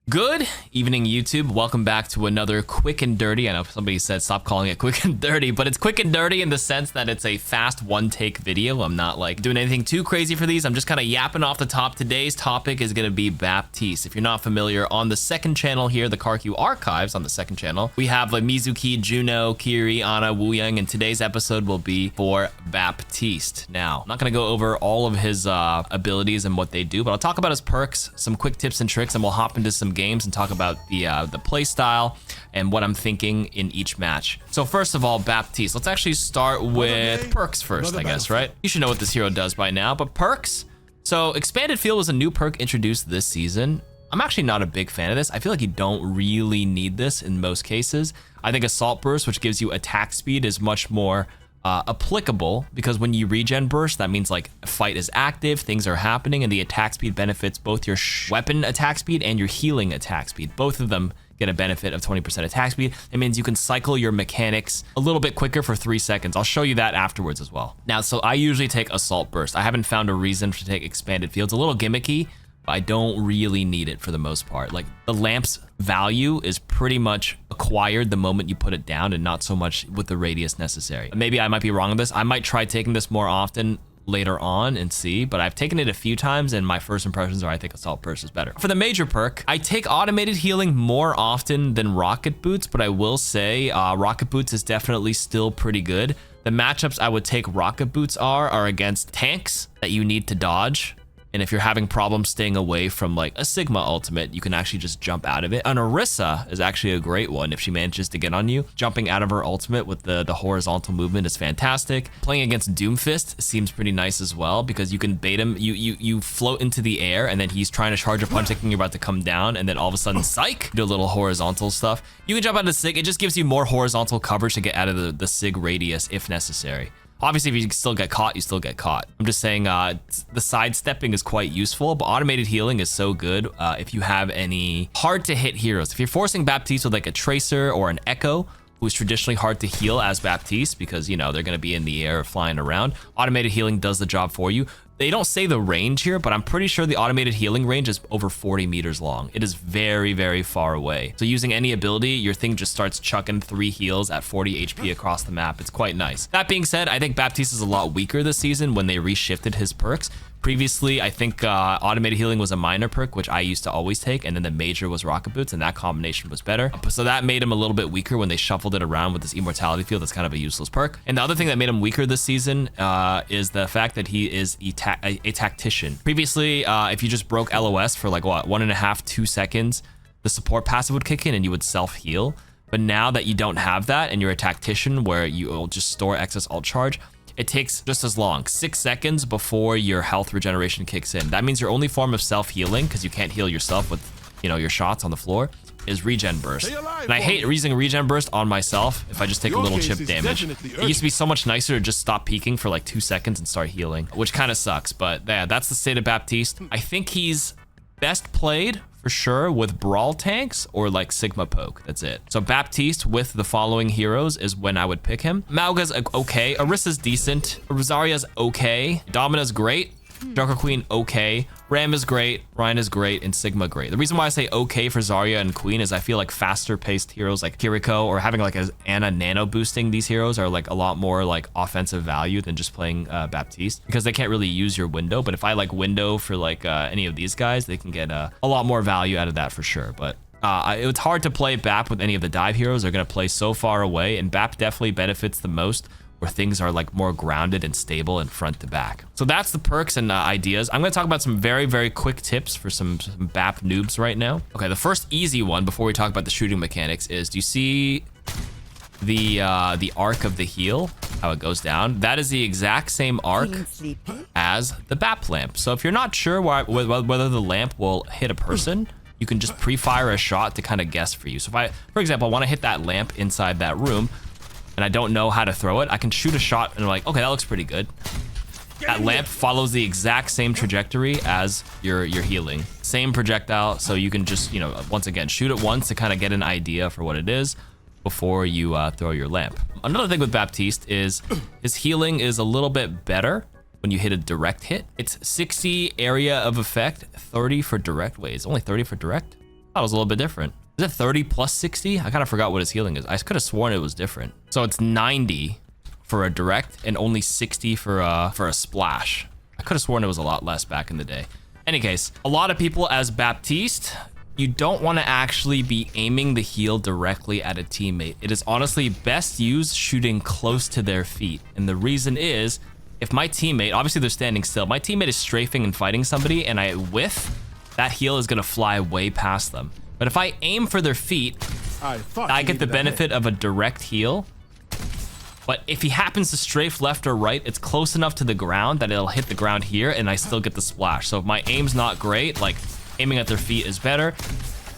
Good evening, YouTube. Welcome back to another quick and dirty. I know somebody said stop calling it quick and dirty, but it's quick and dirty in the sense that it's a fast one-take video. I'm not like doing anything too crazy for these. I'm just kind of yapping off the top. Today's topic is going to be Baptiste. If you're not familiar, on the second channel here, the KarQ archives on the second channel, we have like Mizuki, Juno, Kiri, Ana, Wuyang, and today's episode will be for Baptiste. Now, I'm not going to go over all of his abilities and what they do, but I'll talk about his perks, some quick tips and tricks, and we'll hop into some games and talk about the play style and what I'm thinking in each match. So first of all, Baptiste. Let's actually start with perks first, I guess, right? You should know what this hero does by now, but perks. So Expanded Field was a new perk introduced this season. I'm actually not a big fan of this. I feel like you don't really need this in most cases. I think Assault Burst, which gives you attack speed, is much more applicable because when you regen burst, that means like a fight is active, things are happening, and the attack speed benefits both your weapon attack speed and your healing attack speed. Both of them get a benefit of 20% attack speed. It means you can cycle your mechanics a little bit quicker for 3 seconds. I'll show you that afterwards as well. Now, so I usually take Assault Burst. I haven't found a reason to take Expanded Field. It's a little gimmicky, but I don't really need it for the most part. Like the lamp's value is pretty much acquired the moment you put it down and not so much with the radius necessary. Maybe I might be wrong on this. I might try taking this more often later on and see, but I've taken it a few times and my first impressions are I think Assault Burst is better. For the major perk, I take Automated Healing more often than Rocket Boots, but I will say Rocket Boots is definitely still pretty good. The matchups I would take Rocket Boots are against tanks that you need to dodge. And if you're having problems staying away from like a Sigma ultimate, you can actually just jump out of it. An Orisa is actually a great one if she manages to get on you. Jumping out of her ultimate with the horizontal movement is fantastic. Playing against Doomfist seems pretty nice as well because you can bait him. You float into the air and then he's trying to charge a punch thinking you're about to come down, and then all of a sudden, psych, do a little horizontal stuff. You can jump out of the Sig. It just gives you more horizontal coverage to get out of the Sig radius if necessary. Obviously, if you still get caught, you still get caught. I'm just saying the sidestepping is quite useful, but automated healing is so good if you have any hard to hit heroes. If you're forcing Baptiste with like a Tracer or an Echo, who's traditionally hard to heal as Baptiste because, you know, they're going to be in the air or flying around, automated healing does the job for you. They don't say the range here, but I'm pretty sure the automated healing range is over 40 meters long. It is very, very far away. So using any ability, your thing just starts chucking 3 heals at 40 HP across the map. It's quite nice. That being said, I think Baptiste is a lot weaker this season when they reshifted his perks. Previously, I think automated healing was a minor perk, which I used to always take, and then the major was Rocket Boots, and that combination was better. So that made him a little bit weaker when they shuffled it around with this Immortality Field. That's kind of a useless perk. And the other thing that made him weaker this season is the fact that he is a tactician. Previously, if you just broke LOS for like what, 1.5 to 2 seconds, the support passive would kick in and you would self-heal. But now that you don't have that and you're a tactician where you'll just store excess ult charge, it takes just as long, 6 seconds before your health regeneration kicks in. That means your only form of self-healing, because you can't heal yourself with, you know, your shots on the floor, is regen burst. And I hate using regen burst on myself if I just take a little chip damage. It used to be so much nicer to just stop peeking for like 2 seconds and start healing, which kind of sucks. But yeah, that's the state of Baptiste. I think he's best played for sure with brawl tanks or like Sigma poke. That's it. So Baptiste with the following heroes is when I would pick him. Mauga's okay. Orisa's decent. Rosaria's okay. Domina's great. Joker Queen okay. Ram is great. Ryan is great. And Sigma great. The reason why I say okay for Zarya and Queen is I feel like faster paced heroes like Kiriko or having like an Ana nano boosting these heroes are like a lot more like offensive value than just playing Baptiste because they can't really use your window. But if I like window for like any of these guys, they can get a lot more value out of that for sure. But it's hard to play Bap with any of the dive heroes. They're going to play so far away, and Bap definitely benefits the most where things are like more grounded and stable and front to back. So that's the perks and ideas. I'm gonna talk about some very, very quick tips for some BAP noobs right now. Okay, the first easy one before we talk about the shooting mechanics is, do you see the arc of the heal, how it goes down? That is the exact same arc as the BAP lamp. So if you're not sure whether the lamp will hit a person, you can just pre-fire a shot to kind of guess for you. So if I, for example, want to hit that lamp inside that room, and I don't know how to throw it, I can shoot a shot and I'm like, okay, that looks pretty good. That lamp follows the exact same trajectory as your healing. Same projectile, so you can just, you know, once again, shoot it once to kind of get an idea for what it is before you throw your lamp. Another thing with Baptiste is his healing is a little bit better when you hit a direct hit. It's 60 area of effect, 30 for direct. Wait, it's only 30 for direct? That was a little bit different. Is it 30 plus 60? I kind of forgot what his healing is. I could have sworn it was different. So it's 90 for a direct and only 60 for a splash. I could have sworn it was a lot less back in the day. Any case, a lot of people as Baptiste, you don't want to actually be aiming the heal directly at a teammate. It is honestly best used shooting close to their feet. And the reason is, if my teammate, obviously they're standing still, my teammate is strafing and fighting somebody and I whiff, that heal is going to fly way past them. But if I aim for their feet, I get the benefit of a direct heal. But if he happens to strafe left or right, it's close enough to the ground that it'll hit the ground here and I still get the splash. So if my aim's not great, like aiming at their feet is better.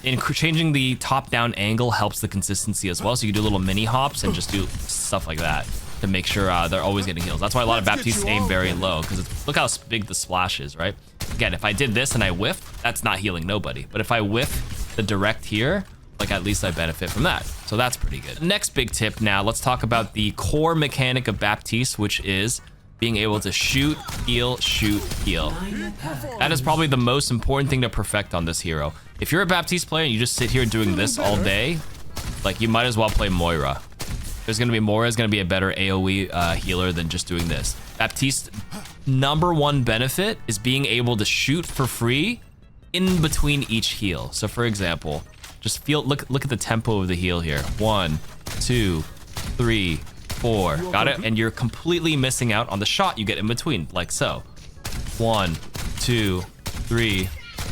And changing the top-down angle helps the consistency as well. So you can do little mini hops and just do stuff like that to make sure they're always getting heals. That's why a lot of Baptistes aim very low, because look how big the splash is, right? Again, if I did this and I whiffed, that's not healing nobody. But if I whiff the direct here, like at least I benefit from that. So that's pretty good. Next big tip now, let's talk about the core mechanic of Baptiste, which is being able to shoot, heal, shoot, heal. That is probably the most important thing to perfect on this hero. If you're a Baptiste player and you just sit here doing this all day, like you might as well play Moira. There's gonna be Moira's gonna be a better AoE healer than just doing this. Baptiste's #1 benefit is being able to shoot for free in between each heal. So for example, just look at the tempo of the heal here. 1, 2, 3, 4. Got it? And you're completely missing out on the shot you get in between, like so. 1, 2, 3,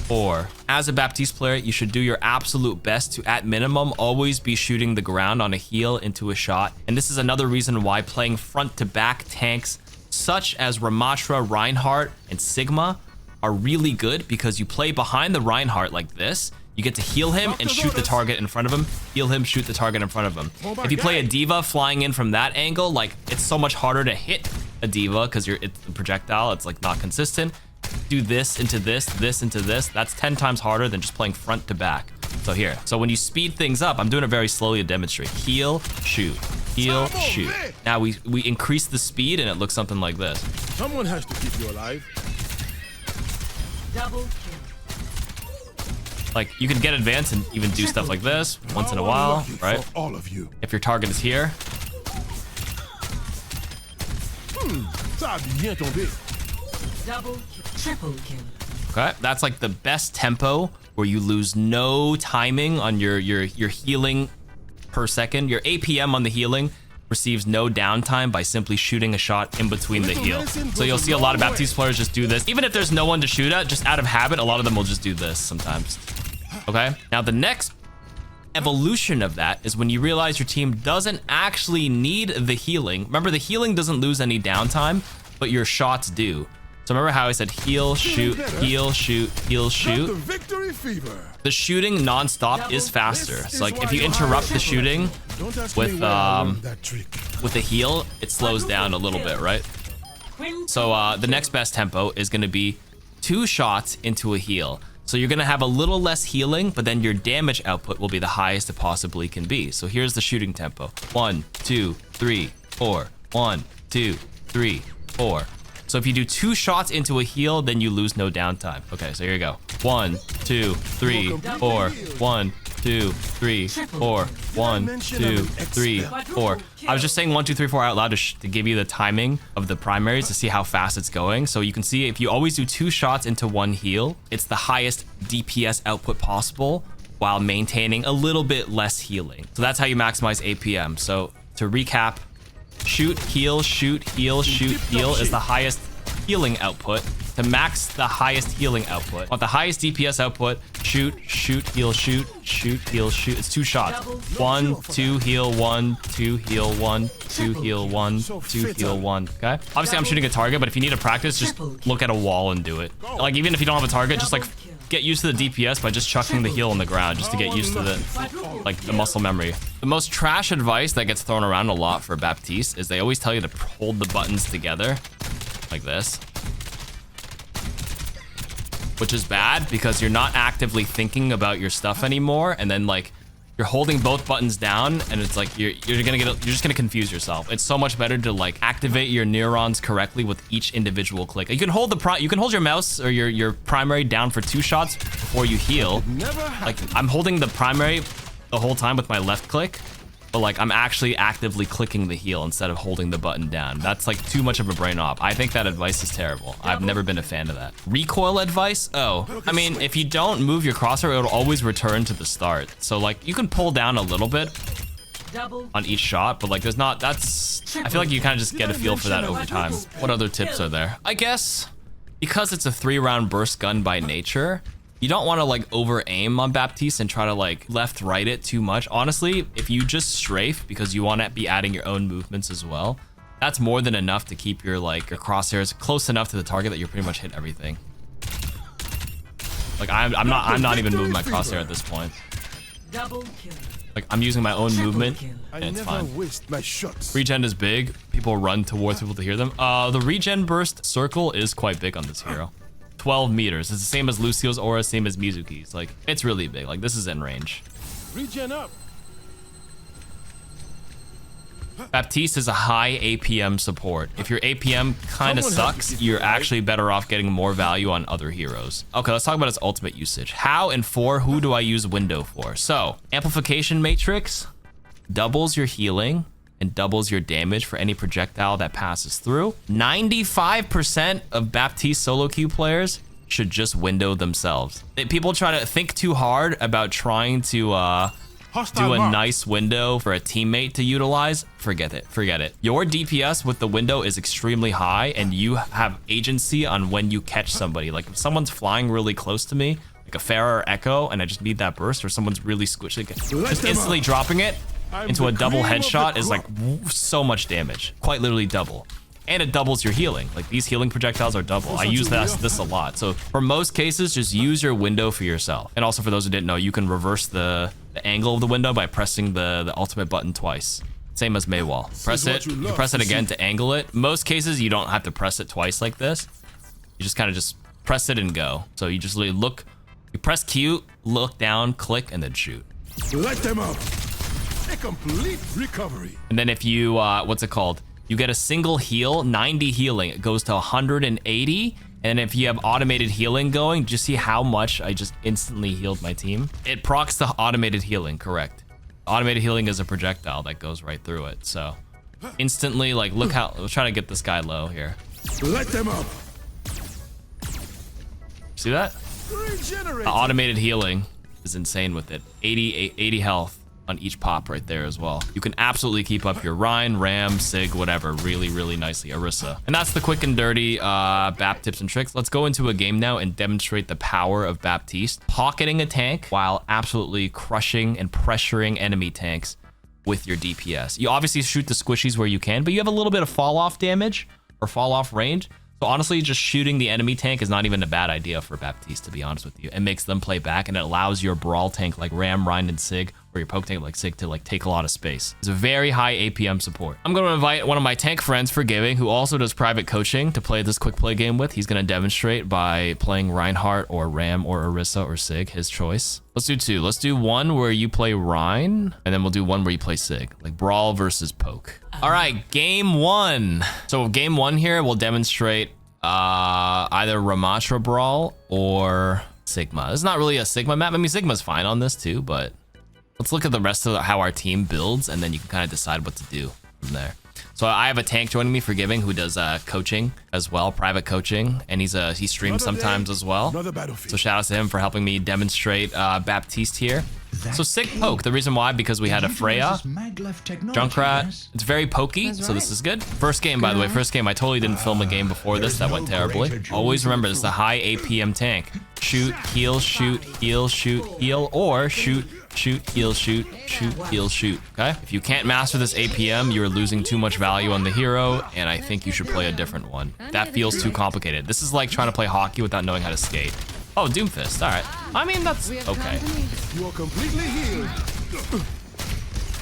4. As a Baptiste player, you should do your absolute best to, at minimum, always be shooting the ground on a heal into a shot. And this is another reason why playing front to back tanks such as Ramatra, Reinhardt, and Sigma are really good, because you play behind the Reinhardt like this. You get to heal him and shoot the target in front of him. Heal him, shoot the target in front of him. If you play a diva flying in from that angle, like it's so much harder to hit a diva because it's the projectile. It's like not consistent. Do this into this, this into this. That's 10 times harder than just playing front to back. So here. So when you speed things up, I'm doing it very slowly to demonstrate. Heal, shoot, heal, shoot. Now we increase the speed and it looks something like this. Someone has to keep you alive. Double kill. Like you can get advanced and even do stuff like this once in a while, right? All of you. If your target is here. Double kill. Triple kill. Okay, that's like the best tempo where you lose no timing on your healing per second. Your APM on the healing receives no downtime by simply shooting a shot in between the heal. So you'll see a lot of Baptiste players just do this. Even if there's no one to shoot at, just out of habit, a lot of them will just do this sometimes. Okay, now the next evolution of that is when you realize your team doesn't actually need the healing. Remember, the healing doesn't lose any downtime, but your shots do. So remember how I said heal, shoot, heal, shoot, heal, shoot? The shooting non-stop is faster. So like if you interrupt the shooting with the heal, it slows down a little bit, right? So the next best tempo is going to be 2 shots into a heal. So you're going to have a little less healing, but then your damage output will be the highest it possibly can be. So here's the shooting tempo. 1, 2, 3, 4. 1, 2, 3, 4. So if you do 2 shots into a heal, then you lose no downtime. Okay, so here you go. 1, 2, 3, 4. 1, 2, 3, 4. 1, 2, 3, 4. I was just saying 1, 2, 3, 4 out loud to give you the timing of the primaries to see how fast it's going. So you can see if you always do 2 shots into 1 heal, it's the highest DPS output possible while maintaining a little bit less healing. So that's how you maximize APM. So to recap, shoot, heal, shoot, heal, shoot, heal is the highest healing output. To max the highest healing output, want the highest DPS output, shoot, shoot, heal, shoot, shoot, heal, shoot. It's 2 shots. 1, 2, heal, 1, 2, heal, 1, 2, heal, 1, 2, heal, 1. Okay? Obviously, I'm shooting a target, but if you need to practice, just look at a wall and do it. Like, even if you don't have a target, just like get used to the DPS by just chucking the heal on the ground, just to get used to the muscle memory. The most trash advice that gets thrown around a lot for Baptiste is they always tell you to hold the buttons together like this, which is bad because you're not actively thinking about your stuff anymore. And then like you're holding both buttons down, and it's like you're just gonna confuse yourself. It's so much better to like activate your neurons correctly with each individual click. You can hold your mouse or your primary down for 2 shots before you heal. Like I'm holding the primary the whole time with my left click, but like I'm actually actively clicking the heal instead of holding the button down. That's like too much of a brain op. I think that advice is terrible. I've never been a fan of that. Recoil advice? Oh, I mean, if you don't move your crosshair, it'll always return to the start. So like you can pull down a little bit on each shot, but like there's not, I feel like you kind of just get a feel for that over time. What other tips are there? I guess because it's a 3-round burst gun by nature, you don't want to like over aim on Baptiste and try to like left right it too much. Honestly, if you just strafe because you want to be adding your own movements as well, that's more than enough to keep your crosshairs close enough to the target that you pretty much hit everything. Like I'm not even moving my crosshair at this point. Double kill. Like I'm using my own movement and it's fine. Regen is big. People run towards people to hear them. The regen burst circle is quite big on this hero. 12 meters. It's the same as Lucio's aura, same as Mizuki's. Like, it's really big. Like, this is in range. Regen up. Baptiste is a high APM support. If your APM kind of sucks, you're actually better off getting more value on other heroes. Okay, let's talk about his ultimate usage. How and for who do I use window for? So, amplification matrix doubles your healing and doubles your damage for any projectile that passes through. 95% of Baptiste solo queue players should just window themselves. People try to think too hard about trying to do a nice window for a teammate to utilize. Forget it. Your DPS with the window is extremely high, and you have agency on when you catch somebody. Like if someone's flying really close to me, like a Pharah or Echo, and I just need that burst, or someone's really squishy, just instantly dropping it into a double headshot is like so much damage, quite literally double. And it doubles your healing. Like these healing projectiles are double. I use this a lot. So for most cases, just use your window for yourself. And also for those who didn't know, you can reverse the angle of the window by pressing the ultimate button twice. Same as Maywall. Press it, you press it again to angle it. Most cases, you don't have to press it twice like this. You just kind of just press it and go. So you just literally look, you press Q, look down, click, and then shoot. Light them up. A complete recovery. And then if you, what's it called? You get a single heal, 90 healing. It goes to 180. And if you have automated healing going, just see how much I just instantly healed my team. It procs the automated healing, correct. Automated healing is a projectile that goes right through it. So instantly, like, look how, we'll try to get this guy low here. Light them up. See that? The automated healing is insane with it. 80 health on each pop right there as well. You can absolutely keep up your Rhine, Ram, Sig, whatever really, really nicely. Orisa. And that's the quick and dirty Bap tips and tricks. Let's go into a game now and demonstrate the power of Baptiste. Pocketing a tank while absolutely crushing and pressuring enemy tanks with your DPS. You obviously shoot the squishies where you can, but you have a little bit of fall off damage or fall off range. So honestly, just shooting the enemy tank is not even a bad idea for Baptiste, to be honest with you. It makes them play back, and it allows your brawl tank like Ram, Rhine, and Sig, or your poke tank like Sig, to like take a lot of space. It's a very high APM support. I'm going to invite one of my tank friends, Forgiving, who also does private coaching, to play this quick play game with. He's going to demonstrate by playing Reinhardt or Ram or Orisa or Sig, his choice. Let's do two. Let's do one where you play Rhine, and then we'll do one where you play Sig, like brawl versus poke. All right, game one. So game one here, we'll demonstrate either Ramatra Brawl or Sigma. It's not really a Sigma map. I mean, Sigma's fine on this too, but let's look at the rest of how our team builds, and then you can kind of decide what to do from there. So I have a tank joining me, Forgiving, who does coaching as well, private coaching, and he streams sometimes as well. So shout out to him for helping me demonstrate Baptiste here. So Sig poke. The reason why, because we had a Freya, Junkrat. It's very pokey, so this is good. First game, by the way, first game. I totally didn't film a game before this. That went terribly. Always remember, this is a high APM tank. Shoot, heal, shoot, heal, shoot, heal, or shoot, shoot, heal, shoot, shoot, heal, shoot. Okay? If you can't master this APM, you're losing too much value on the hero, and I think you should play a different one. That feels too complicated. This is like trying to play hockey without knowing how to skate. Oh, Doomfist. All right. I mean, that's okay. You are completely healed.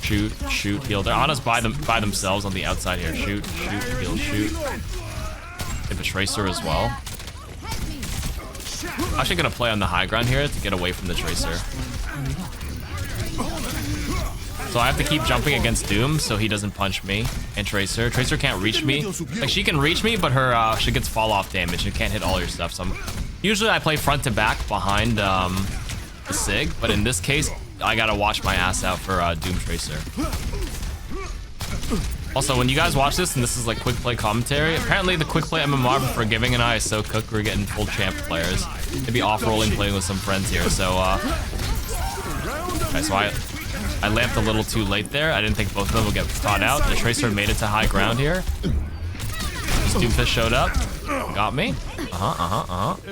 Shoot, shoot, heal. They're on us by themselves on the outside here. Shoot, shoot, heal, shoot. They have a Tracer as well. I'm actually gonna play on the high ground here to get away from the Tracer. So I have to keep jumping against Doom so he doesn't punch me. And Tracer. Tracer can't reach me. Like, she can reach me, but her she gets fall off damage. It can't hit all your stuff. So usually I play front to back behind the Sig, but in this case, I gotta watch my ass out for Doom Tracer. Also, when you guys watch this, and this is like quick play commentary, apparently the quick play MMR for Forgiving and I is so cooked, we're getting full champ players. Maybe off-rolling playing with some friends here, so okay, so I lamped a little too late there. I didn't think both of them would get caught out. The Tracer made it to high ground here. Doomfist showed up, got me.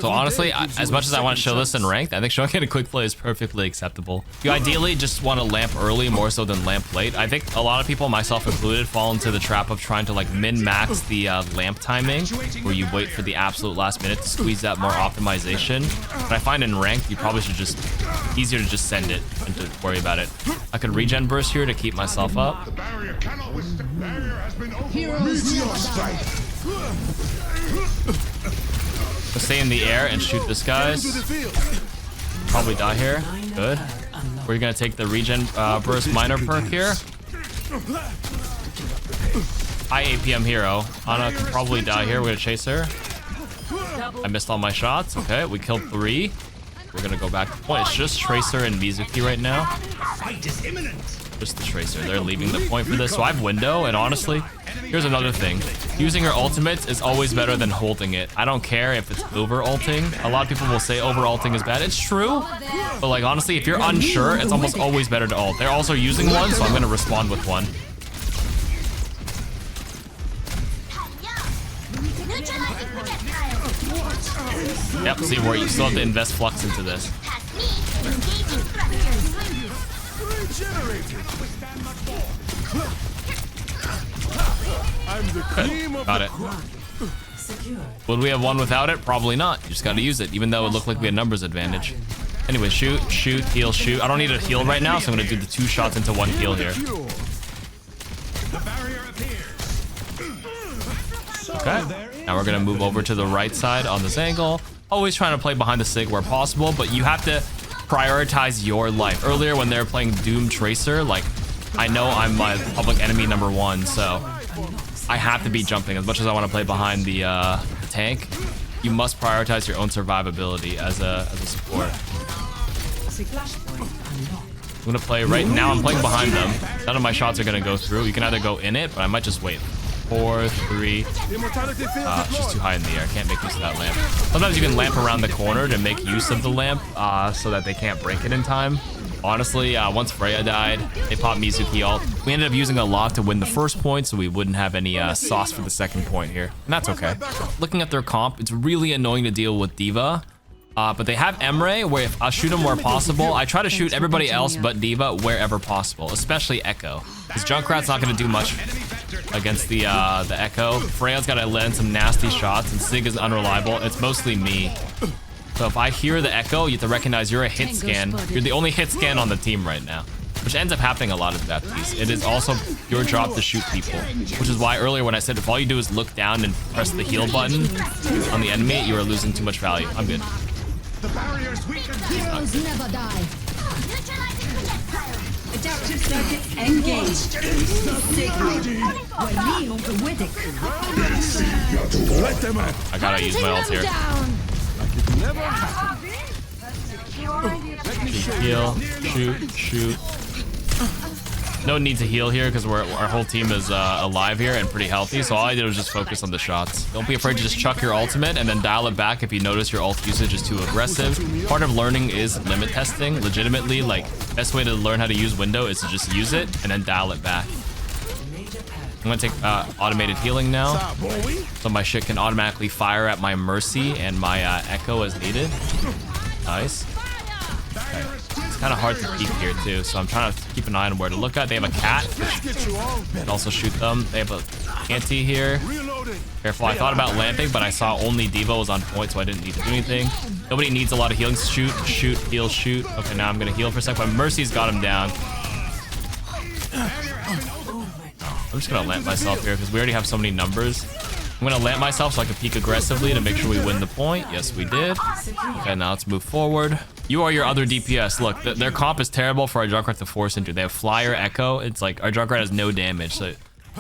So honestly, as much as I want to show this in ranked, I think showing it in quick play is perfectly acceptable. You ideally just want to lamp early more so than lamp late. I think a lot of people, myself included, fall into the trap of trying to like min-max the lamp timing, where you wait for the absolute last minute to squeeze that more optimization. But I find in ranked, you probably should just easier to just send it and to worry about it. I could regen burst here to keep myself up. Let's stay in the air and shoot this guys. Probably die here. Good. We're gonna take the regen burst minor perk here. High APM hero. Ana can probably die here. We're gonna chase her. I missed all my shots. Okay, we killed 3. We're gonna go back to point. It's just Tracer and Mizuki right now. Just the Tracer. They're leaving the point for this. So I have window, and honestly, here's another thing. Using your ultimate is always better than holding it. I don't care if it's over ulting. A lot of people will say over ulting is bad. It's true, but like honestly, if you're unsure, it's almost always better to ult. They're also using one, so I'm gonna respond with one. Yep, see where you still have to invest flux into this. Good. Got it. Would we have won without it? Probably not. You just gotta use it, even though it looked like we had numbers advantage. Anyway, shoot, shoot, heal, shoot. I don't need a heal right now, so I'm gonna do the 2 shots into 1 heal here. Okay. Now we're gonna move over to the right side on this angle. Always trying to play behind the Sig where possible, but you have to prioritize your life. Earlier when they were playing Doom Tracer, like, I know I'm my public enemy #1, so I have to be jumping. As much as I want to play behind the tank, you must prioritize your own survivability as a support. I'm gonna play right now. I'm playing behind them. None of my shots are gonna go through. You can either go in it, but I might just wait. 4, 3. It's just too high in the air. Can't make use of that lamp. Sometimes you can lamp around the corner to make use of the lamp so that they can't break it in time. Honestly, once Freya died, they popped Mizuki ult. We ended up using a lot to win the first point, so we wouldn't have any sauce for the second point here. And that's okay. Looking at their comp, it's really annoying to deal with D.Va. But they have Emre, where if I shoot him where possible, I try to shoot everybody else but D.Va wherever possible, especially Echo. Because Junkrat's not going to do much against the Echo. Freya's got to land some nasty shots, and Sig is unreliable. It's mostly me. So if I hear the Echo, you have to recognize you're a hit scan. You're the only hit scan on the team right now, which ends up happening a lot of Baptiste. It is also your job to shoot people, which is why earlier when I said if all you do is look down and press the heal button on the enemy, you are losing too much value. I'm good. Heroes never die. Adaptive circuits engaged. Let them out. I gotta use my ult here. Heal, shoot, shoot. No need to heal here because our whole team is alive here and pretty healthy. So all I did was just focus on the shots. Don't be afraid to just chuck your ultimate and then dial it back if you notice your ult usage is too aggressive. Part of learning is limit testing. Legitimately, like, best way to learn how to use window is to just use it and then dial it back. I'm gonna take automated healing now, so my shit can automatically fire at my Mercy and my Echo as needed. Nice. Okay. It's kind of hard to peek here too, so I'm trying to keep an eye on where to look at. They have a cat, which can also shoot them. They have a anti here. Careful, I thought about lamping, but I saw only D.Va was on point, so I didn't need to do anything. Nobody needs a lot of healing. Shoot, shoot, heal, shoot. Okay, now I'm gonna heal for a sec, but Mercy's got him down. I'm just gonna lamp myself here because we already have so many numbers. I'm gonna lamp myself so I can peek aggressively to make sure we win the point. Yes, we did. Okay, now let's move forward. You are your other DPS. Look, their comp is terrible for our Junkrat to force into. They have Flyer, Echo. It's like our Junkrat has no damage. So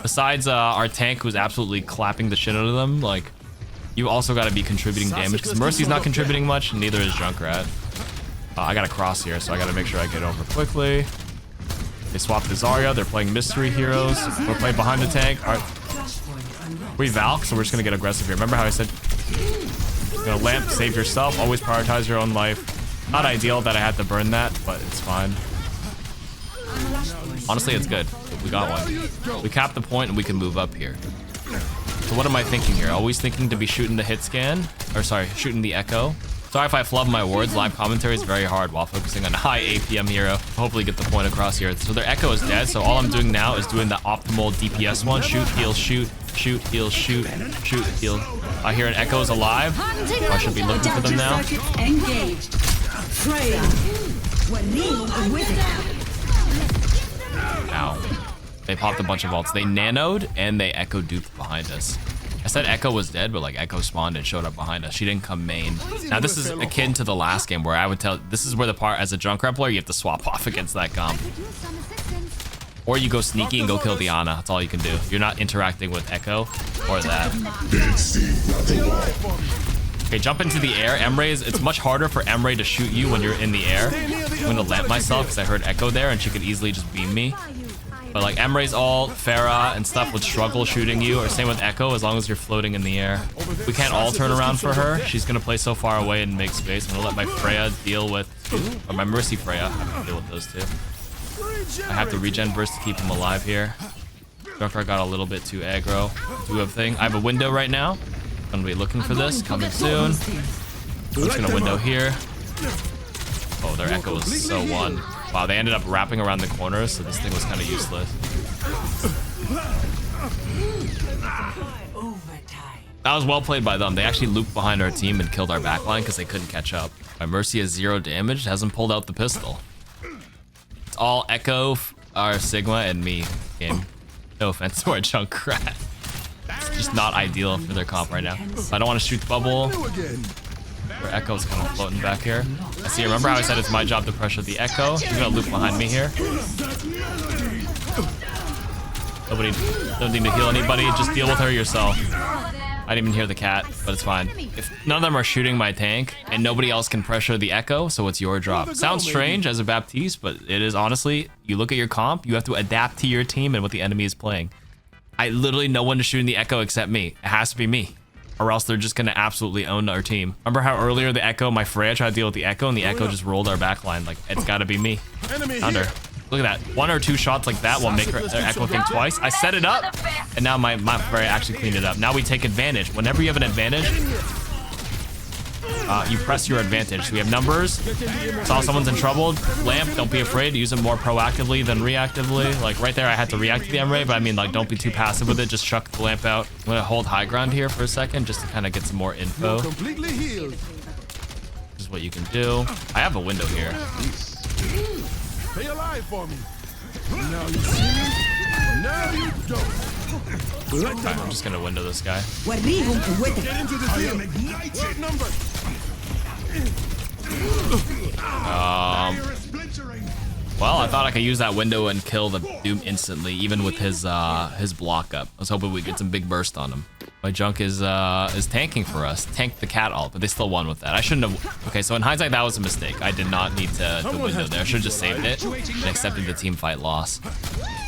besides our tank who's absolutely clapping the shit out of them, like you also got to be contributing damage because Mercy's not contributing much, and neither is Junkrat. I got to cross here, so I got to make sure I get over quickly. They swapped the Zarya. They're playing mystery heroes. We're playing behind the tank. All right. We Valk, so we're just gonna get aggressive here. Remember how I said, you're gonna lamp, save yourself, always prioritize your own life. Not ideal that I had to burn that, but it's fine. Honestly, it's good. We got one. We capped the point and we can move up here. So what am I thinking here? Always thinking to be shooting the hit scan, or sorry, shooting the echo. Sorry if I flub my words. Live commentary is very hard while focusing on a high APM hero. Hopefully get the point across here. So their echo is dead. So all I'm doing now is doing the optimal DPS one. Shoot, heal, shoot, shoot, heal, shoot, shoot, heal. I hear an echo is alive. I should be looking for them now. Engaged. Ow. They popped a bunch of ults. They nanoed and they echo duped behind us. I said Echo was dead, but like Echo spawned and showed up behind us. She didn't come main. Now this is akin to the last game where I would tell, this is where the part as a Junkrat player, you have to swap off against that comp. Or you go sneaky and go kill the Ana. That's all you can do. You're not interacting with Echo or that. Okay, jump into the air. Emre's, it's much harder for Emre to shoot you when you're in the air. I'm gonna lamp myself because I heard Echo there and she could easily just beam me. But like Emre's ult, Pharah, and stuff would struggle shooting you, or same with Echo as long as you're floating in the air. We can't all turn around for her. She's gonna play so far away and make space. I'm gonna let my Freya deal with, or my Mercy Freya, I have to deal with those two. I have to regen burst to keep him alive here. Junkrat got a little bit too aggro. Do a thing. I have a window right now. I'm gonna be looking for this, coming soon. I'm just gonna window here. Oh, their Echo was so one. Wow, they ended up wrapping around the corners, so this thing was kind of useless. That was well played by them. They actually looped behind our team and killed our backline because they couldn't catch up. My Mercy has 0 damage, hasn't pulled out the pistol. It's all Echo, our Sigma, and me game. No offense to our Junkrat. It's just not ideal for their comp right now. I don't want to shoot the bubble. Their Echo's kind of floating back here. I see, remember how I said it's my job to pressure the Echo? She's gonna loop behind me here. Nobody, don't need to heal anybody, just deal with her yourself. I didn't even hear the cat, but it's fine. If none of them are shooting my tank, and nobody else can pressure the Echo, so it's your job. Sounds strange as a Baptiste, but it is honestly, you look at your comp, you have to adapt to your team and what the enemy is playing. I literally no one to shoot in the Echo except me. It has to be me, or else they're just gonna absolutely own our team. Remember how earlier the Echo, my Freya tried to deal with the Echo, and the Echo just rolled our backline? Like, it's gotta be me. Found her. Look at that. 1 or 2 shots like that will make her Echo think twice. I set it up, and now my Freya actually cleaned it up. Now we take advantage. Whenever you have an advantage, you press your advantage. So we have numbers. Saw someone's in trouble. Lamp, don't be afraid. Use it more proactively than reactively. Like right there, I had to react to the Emre, but I mean, like, don't be too passive with it. Just chuck the lamp out. I'm gonna hold high ground here for a second just to kind of get some more info. This is what you can do. I have a window here. Stay alive for me. Now you see me. Now you don't. Okay, I'm just gonna window this guy. Get into the field. What number? Well, I thought I could use that window and kill the Doom instantly, even with his block up. I was hoping we'd get some big burst on him. My Junk is tanking for us. Tanked the cat ult, but they still won with that. I shouldn't have. Okay, so in hindsight, that was a mistake. I did not need to window there. I should have just saved it and accepted the team fight loss.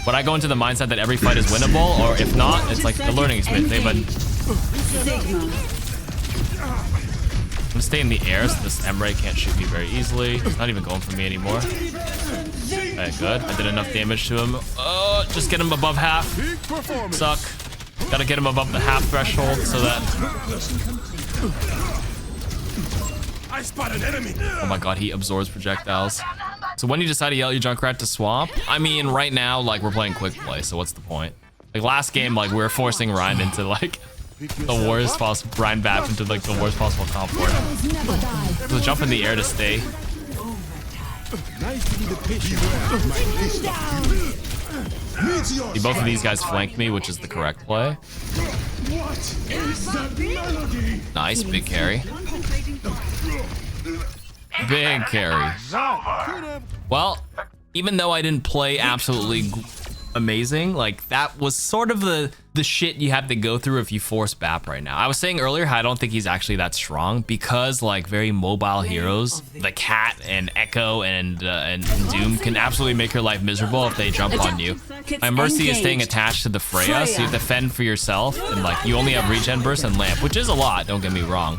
But I go into the mindset that every fight is winnable, or if not, it's like the learning experience. I'm gonna stay in the air so this Emre can't shoot me very easily. He's not even going for me anymore. Okay, good. I did enough damage to him. Just get him above half. Suck. Gotta get him above the half threshold so that... I spotted enemy. Oh my god, he absorbs projectiles. So when you decide to yell your Junkrat to swamp, I mean, right now, like, we're playing quick play, so what's the point? Like, last game, like, we were forcing Ryan into, like, the worst possible... Ryan Bap into, like, the worst possible comp for him. So jump in the air to stay. Nice to be the patient. Meteor See, both of these guys flanked me, which is the correct play. What is that melody? Nice, big carry. Big carry. Well, even though I didn't play absolutely amazing, like that was sort of the shit you have to go through if you force Bap right now. I was saying earlier how I don't think he's actually that strong because like very mobile heroes, the Cat and Echo and Doom can absolutely make your life miserable if they jump on you. My Mercy is staying attached to the Freya, so you have to fend for yourself, and like you only have regen burst and lamp, which is a lot, don't get me wrong.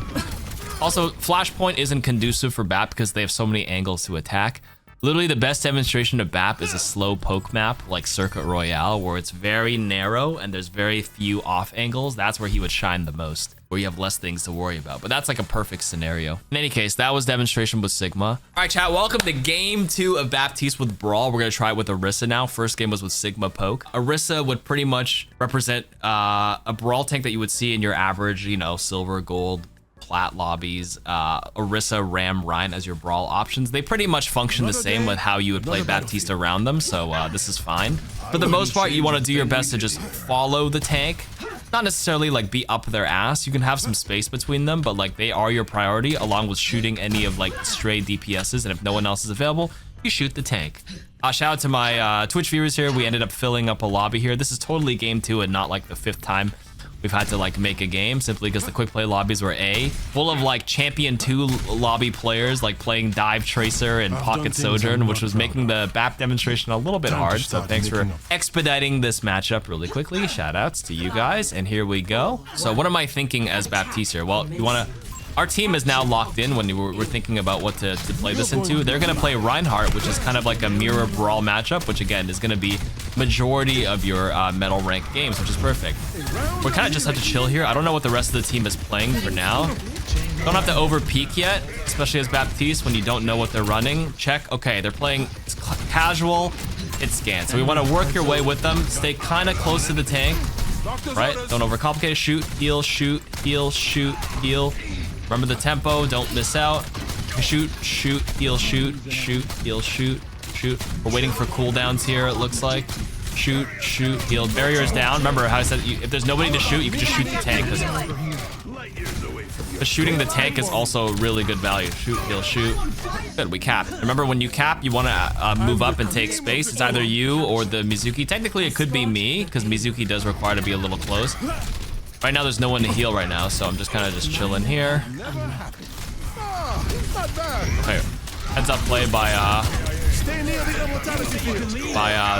Also, Flashpoint isn't conducive for Bap because they have so many angles to attack. Literally the best demonstration of Bap is a slow poke map like Circuit Royale, where it's very narrow and there's very few off angles. That's where he would shine the most, where you have less things to worry about. But that's like a perfect scenario. In any case, that was demonstration with Sigma. All right, chat, welcome to game 2 of Baptiste with Brawl. We're gonna try it with Orisa now. First game was with Sigma Poke. Orisa would pretty much represent a Brawl tank that you would see in your average, you know, silver, gold, plat lobbies. Orisa, Ram, Ryan as your Brawl options. They pretty much function the same with how you would play Baptiste around them, so this is fine. For the most part, you want to do your best to just follow the tank. Not necessarily like be up their ass. You can have some space between them, but like they are your priority along with shooting any of like stray DPSs, and if no one else is available, you shoot the tank. Shout out to my Twitch viewers here. We ended up filling up a lobby here. This is totally game 2 and not like the 5th time we've had to like make a game, simply because the quick play lobbies were full of like champion 2 lobby players like playing Dive Tracer and Pocket Sojourn, which was making the BAP demonstration a little bit hard. So thanks for expediting this matchup really quickly. Shout outs to you guys, and here we go. So what am I thinking as Baptiste here? Well, you want to our team is now locked in when we're thinking about what to play this into. They're going to play Reinhardt, which is kind of like a mirror Brawl matchup, which again is going to be majority of your medal rank games, which is perfect. We kind of just have to chill here. I don't know what the rest of the team is playing for now. Don't have to over peek yet, especially as Baptiste when you don't know what they're running. Check. Okay, they're playing casual. It's scan. So we want to work your way with them. Stay kind of close to the tank, right? Don't overcomplicate it. Shoot, heal, shoot, heal, shoot, heal. Remember the tempo, don't miss out. Shoot, shoot, heal, shoot, shoot, heal, shoot, shoot. We're waiting for cooldowns here, it looks like. Shoot, shoot, heal. Barrier's down. Remember how I said if there's nobody to shoot, you can just shoot the tank. Because shooting the tank is also really good value. Shoot, heal, shoot. Good, we capped. Remember, when you cap, you want to move up and take space. It's either you or the Mizuki. Technically, it could be me, because Mizuki does require to be a little close. Right now, there's no one to heal right now, so I'm just kind of just chilling here. Okay. Heads up play by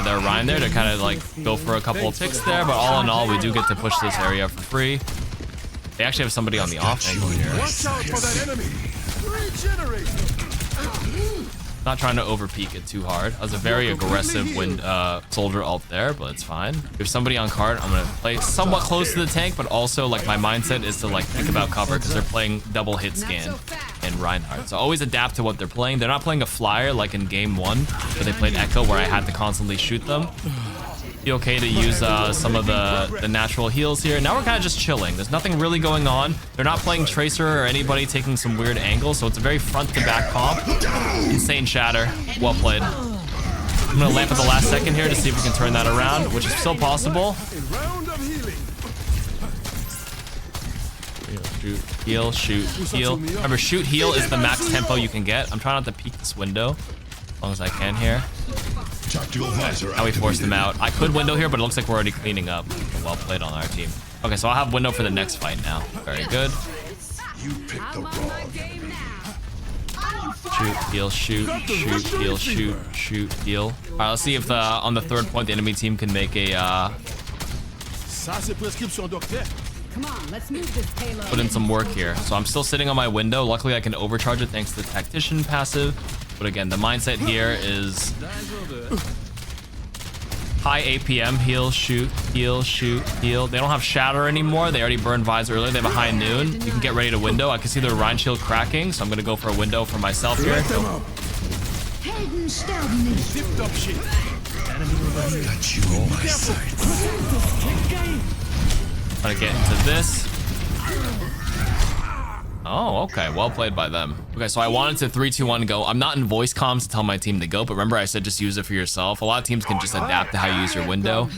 their Ryan there to kind of like go for a couple of ticks there, but all in all, we do get to push this area for free. They actually have somebody on the off angle here. Not trying to over peek it too hard. That was a very aggressive wind soldier ult there, but it's fine. If there's somebody on card, I'm gonna play somewhat close to the tank, but also like my mindset is to like think about cover because they're playing double hit scan and Reinhardt. So always adapt to what they're playing. They're not playing a flyer like in game 1, where they played Echo, where I had to constantly shoot them. Be okay to use some of the natural heals here. Now we're kind of just chilling. There's nothing really going on. They're not playing Tracer or anybody taking some weird angles, so it's a very front to back comp. Insane shatter. Well played. I'm gonna lamp at the last second here to see if we can turn that around, which is still possible. Shoot, heal, shoot, heal. Remember, shoot, heal is the max tempo you can get. I'm trying not to peek this window as long as I can here. Now we forced them out. I could window here, but it looks like we're already cleaning up. Well played on our team. Okay, so I'll have window for the next fight now. Very good. Shoot, heal, shoot, shoot, heal, shoot, shoot, heal. All right, let's see if on the 3rd point the enemy team can make a put in some work here. So I'm still sitting on my window. Luckily, I can overcharge it thanks to the tactician passive. But again, the mindset here is high APM, heal, shoot, heal, shoot, heal. They don't have shatter anymore. They already burned Vise earlier. They have a high noon. You can get ready to window. I can see their Rhine shield cracking, so I'm going to go for a window for myself here. Trying to get into this. Oh, okay. Well played by them. Okay, so I wanted to 3, 2, 1 go. I'm not in voice comms to tell my team to go, but remember I said just use it for yourself. A lot of teams can just adapt to how you use your window.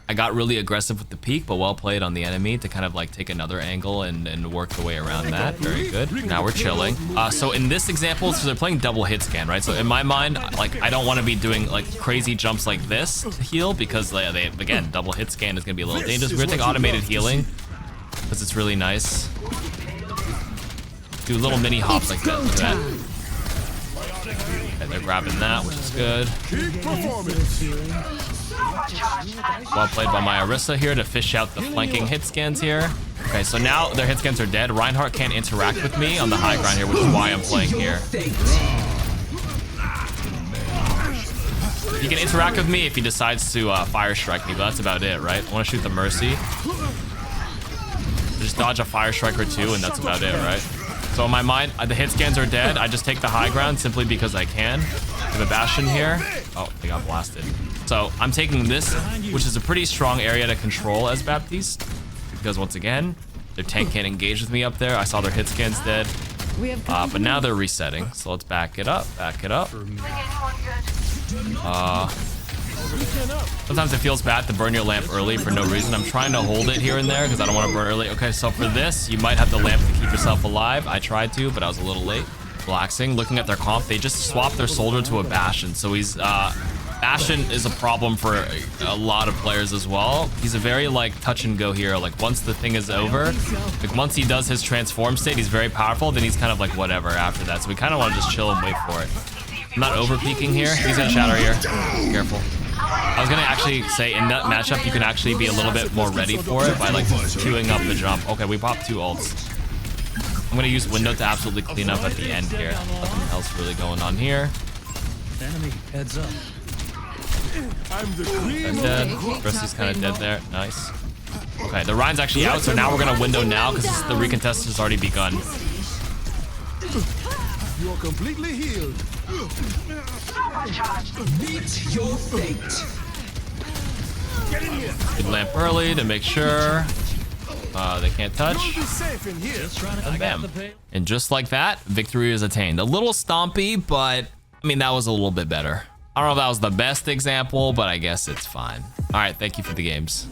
I got really aggressive with the peek, but well played on the enemy to kind of like take another angle and work the way around that. Very good. Now we're chilling. So in this example, so they're playing double hit scan, right? So in my mind, like I don't want to be doing like crazy jumps like this to heal because they again, double hit scan is going to be a little dangerous. We're going to take automated healing because it's really nice. Do little mini hops like that. Look at that. Okay, they're grabbing that, which is good. Well played by my Orisa here to fish out the flanking hit scans here. Okay, so now their hit scans are dead. Reinhardt can't interact with me on the high ground here, which is why I'm playing here. He can interact with me if he decides to fire strike me, but that's about it, right? I want to shoot the Mercy. Just dodge a fire strike or two, and that's about it, right? So in my mind, the hit scans are dead. I just take the high ground simply because I can. We have a Bastion here. Oh, they got blasted. So I'm taking this, which is a pretty strong area to control as Baptiste, because once again, their tank can't engage with me up there. I saw their hit scans dead, but now they're resetting. So let's back it up, back it up. Sometimes it feels bad to burn your lamp early for no reason. I'm trying to hold it here and there because I don't want to burn early. Okay, so for this, you might have the lamp to keep yourself alive. I tried to, but I was a little late. Relaxing, looking at their comp, they just swapped their soldier to a Bastion. So he's Bastion is a problem for a lot of players as well. He's a very like touch and go hero. Like once the thing is over, like once he does his transform state, he's very powerful. Then he's kind of like whatever after that. So we kind of want to just chill and wait for it. I'm not over peeking here. He's gonna shatter here. Careful. I was gonna actually say in that matchup you can actually be a little bit more ready for it by like queuing up the jump. Okay, we popped 2 ults. I'm gonna use window to absolutely clean up at the end here. Nothing else really going on here. Enemy heads up. I'm dead. Rusty's kind of dead there. Nice. Okay, the Ryan's actually out, so now we're gonna window now because the recontest has already begun. You're completely healed. Meet your fate. Get in here. Good lamp early to make sure they can't touch. Be safe in here. And bam. And just like that, victory is attained. A little stompy, but I mean, that was a little bit better. I don't know if that was the best example, but I guess it's fine. All right, thank you for the games.